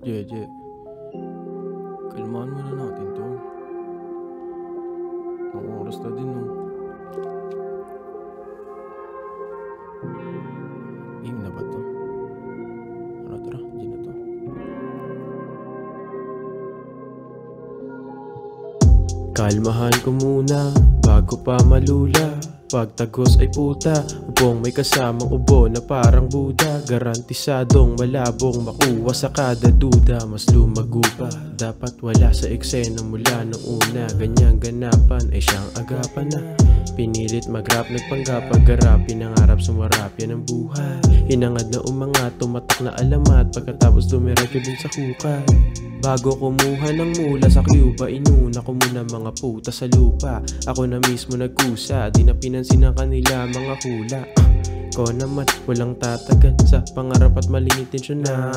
Jeje, kalmahan muna natin 'to. Ang oras na din 'no. Game na ba 'to? Tara, G na 'to. Kalmahan ko muna bago pa malula. Pagtagos ay puta, ubong may kasamang ubo na parang Buda. Garantisadong malabong makuha sa kada duda. Mas lumago pa, dapat wala sa eksena mula nung una. Ganyang ganapan ay siyang agapan na. Pinilit mag-rap, nagpanggap, pag-garap, pinangarap, sumarap, yan ang buhay. Hinangad na umangat, tumatak na alamat, pagkatapos dumiretso din sa hukay. Bago kumuha ng mula sa Cuba, inuna ko muna mga puta sa lupa. Ako na mismo nagkusa, di na pinansin ng kanila mga hula. Ko naman walang tatagal sa pangarap at maling intensyon na.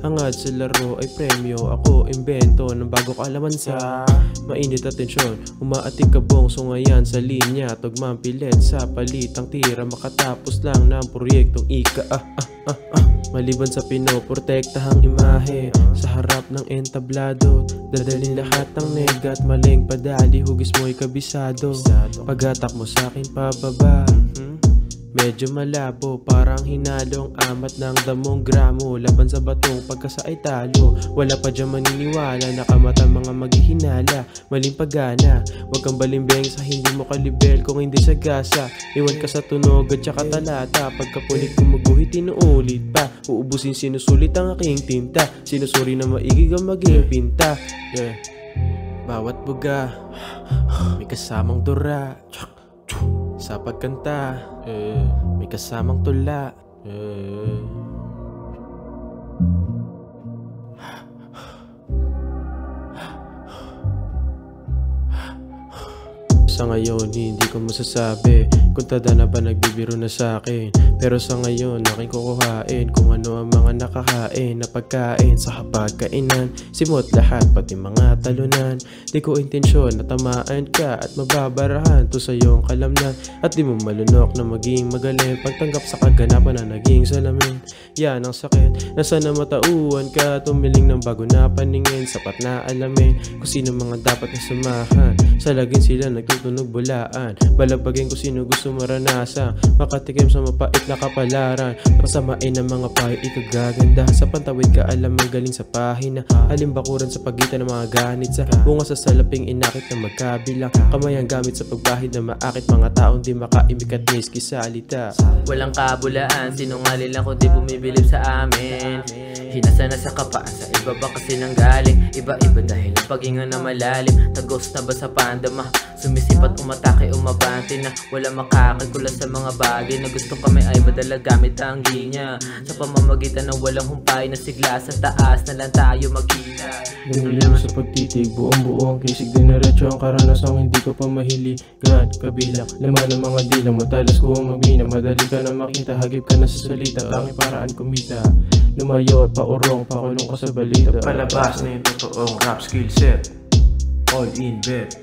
Hangad sa laro ay premyo, ako imbento ng bago kaalamansa. Mainit at tensyon, umaating kabong sungayan sa linya. Tugmang pilit sa palitang tira, makatapos lang ng proyektong ika. Maliban sa pinoprotektahang imahe sa harap ng entablado, dadalhin lahat ng nega at maling padali, hugis mo'y kabisado. Paghatak mo sa'kin pababa, medyo malabo, parang hinalong amat ng damong gramo. Laban sa batong pagkasa ay talo, wala pa dyan maniniwala, nakamata mga maghihinala, maling pagana. Huwag kang balimbeng sa hindi mo kalibel, kung hindi sa gasa iwan ka sa tunog at saka talata. Pagkapunit kumuguhit inuulit pa, uubusin sinusulit ang aking tinta. Sinusuri na maigig ang maging pinta. Bawat buga may kasamang dura sa pagkanta, may kasamang tula. Sa ngayon hindi ko masasabi kung tada na ba nagbibiro na sa'kin. Pero sa ngayon aking kukuhain kung ano ang mga nakakain na pagkain sa hapagkainan. Simot lahat pati mga talunan, di ko intensyon na tamaan ka at mababarahan to sa iyong kalamnan. At di mo malunok na maging magaling pagtanggap sa kaganapan na naging salamin. Yan ang sakit, nasa na matauhan ka, tumiling ng bago na paningin. Sapat na alamin kung sino mga dapat na samahan, sa lagin sila nagtutunog bulaan. Balabagin kung sino gusto maranasan, makatikim sa mapait na kapalaran. Pasamain ng mga payo ikagaganda, sa pantawid ka alam magaling sa pahina. Alimbakuran sa pagitan ng mga ganit, sa bunga sa salaping inakit na magkabilang. Kamay ang gamit sa pagbahid na maakit, mga taong di makaimik at miski salita. Walang kabulaan, sinungaling lang kung di bumibilib sa amin. Hinasa na sa kapaan, sa iba ba kasi nang galing. Iba-iba dahil ang paghinga na malalim. Tagos na ba sa pandama, sumisipat, umatake, umabante na wala makakalkula sa mga bagay na gusto kami ay madala gamit ang linya. Sa pamamagitan ng walang humpay na sigla, sa taas na lang tayo magkita. Ganun sa pagtitig, buong-buo ang kisig, dinaretso ang karanasang hindi ko pa mahiligan. Kabilang laman ng mga dila, matalas ko ang magmina. Madali ka na makita, hagip ka na sa salita, tanging paraan kumita. Lumayo at paurong, pakulong ka sa balita. Palabas na yung totoong rap skill set, all in bet.